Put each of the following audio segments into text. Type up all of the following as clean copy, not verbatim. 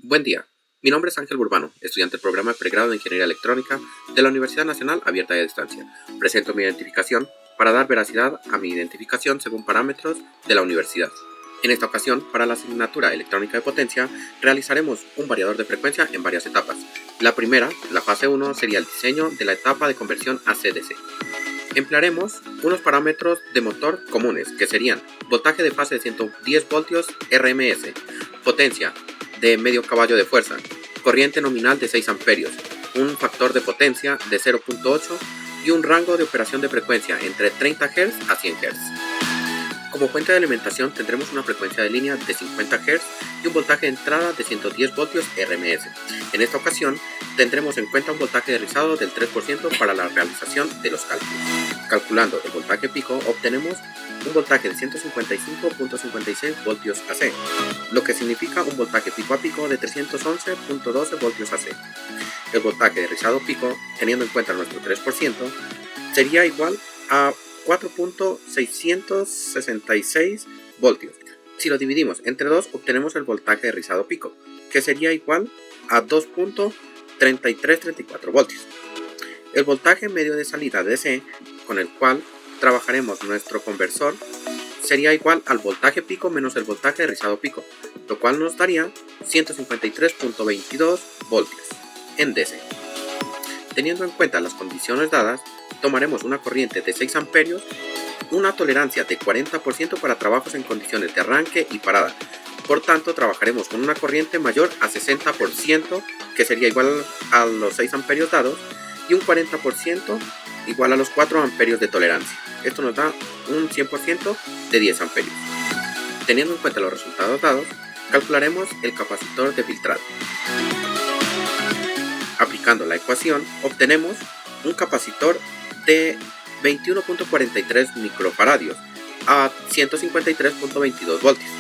Buen día, mi nombre es Ángel Burbano, estudiante del programa de pregrado de Ingeniería Electrónica de la Universidad Nacional Abierta y a Distancia. Presento mi identificación para dar veracidad a mi identificación según parámetros de la universidad. En esta ocasión, para la asignatura Electrónica de Potencia, realizaremos un variador de frecuencia en varias etapas. La primera, la fase 1, sería el diseño de la etapa de conversión AC-DC. Emplearemos unos parámetros de motor comunes, que serían voltaje de fase de 110 voltios RMS, potencia de medio caballo de fuerza, corriente nominal de 6 amperios, un factor de potencia de 0.8 y un rango de operación de frecuencia entre 30 Hz a 100 Hz. Como fuente de alimentación tendremos una frecuencia de línea de 50 Hz y un voltaje de entrada de 110 voltios RMS. En esta ocasión tendremos en cuenta un voltaje de rizado del 3% para la realización de los cálculos. Calculando el voltaje pico obtenemos un voltaje de 155.56 voltios AC, lo que significa un voltaje pico a pico de 311.12 voltios AC. El voltaje de rizado pico, teniendo en cuenta nuestro 3%, sería igual a 4.666 voltios. Si lo dividimos entre 2, obtenemos el voltaje de rizado pico, que sería igual a 2.3334 voltios. El voltaje medio de salida DC, con el cual trabajaremos nuestro conversor, sería igual al voltaje pico menos el voltaje de rizado pico, lo cual nos daría 153.22 voltios en DC. Teniendo en cuenta las condiciones dadas, tomaremos una corriente de 6 amperios, una tolerancia de 40% para trabajos en condiciones de arranque y parada. Por tanto, trabajaremos con una corriente mayor a 60%, que sería igual a los 6 amperios dados, y un 40% igual a los 4 amperios de tolerancia. Esto nos da un 100% de 10 amperios. Teniendo en cuenta los resultados dados, calcularemos el capacitor de filtrado. Aplicando la ecuación, obtenemos un capacitor de 21.43 microfaradios a 153.22 voltios.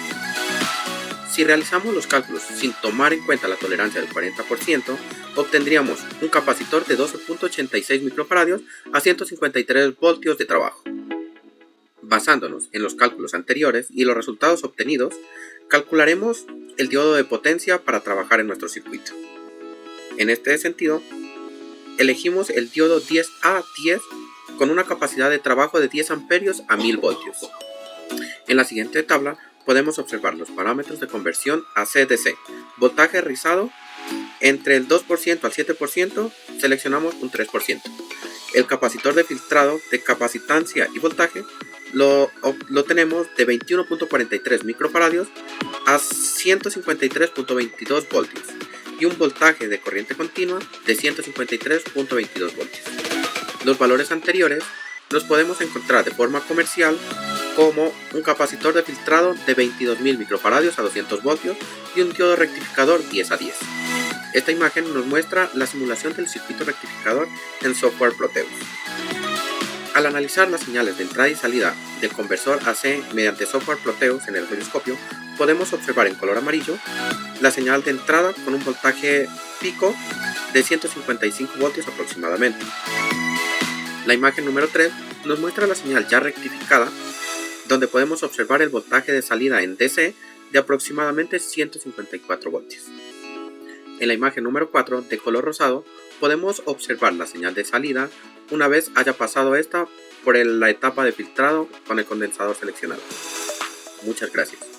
Si realizamos los cálculos sin tomar en cuenta la tolerancia del 40%, obtendríamos un capacitor de 12.86 microfaradios a 153 voltios de trabajo. Basándonos en los cálculos anteriores y los resultados obtenidos, calcularemos el diodo de potencia para trabajar en nuestro circuito. En este sentido, elegimos el diodo 10A10 con una capacidad de trabajo de 10 amperios a 1000 voltios. En la siguiente tabla podemos observar los parámetros de conversión AC-DC. Voltaje rizado entre el 2% al 7%, seleccionamos un 3%. El capacitor de filtrado de capacitancia y voltaje lo tenemos de 21.43 microfaradios a 153.22 voltios y un voltaje de corriente continua de 153.22 voltios. Los valores anteriores los podemos encontrar de forma comercial como un capacitor de filtrado de 22.000 microfaradios a 200 voltios y un diodo rectificador 10A10. Esta imagen nos muestra la simulación del circuito rectificador en software Proteus. Al analizar las señales de entrada y salida del conversor AC mediante software Proteus en el giroscopio, podemos observar en color amarillo la señal de entrada con un voltaje pico de 155 voltios aproximadamente. La imagen número 3 nos muestra la señal ya rectificada, donde podemos observar el voltaje de salida en DC de aproximadamente 154 voltios. En la imagen número 4, de color rosado, podemos observar la señal de salida una vez haya pasado esta por la etapa de filtrado con el condensador seleccionado. Muchas gracias.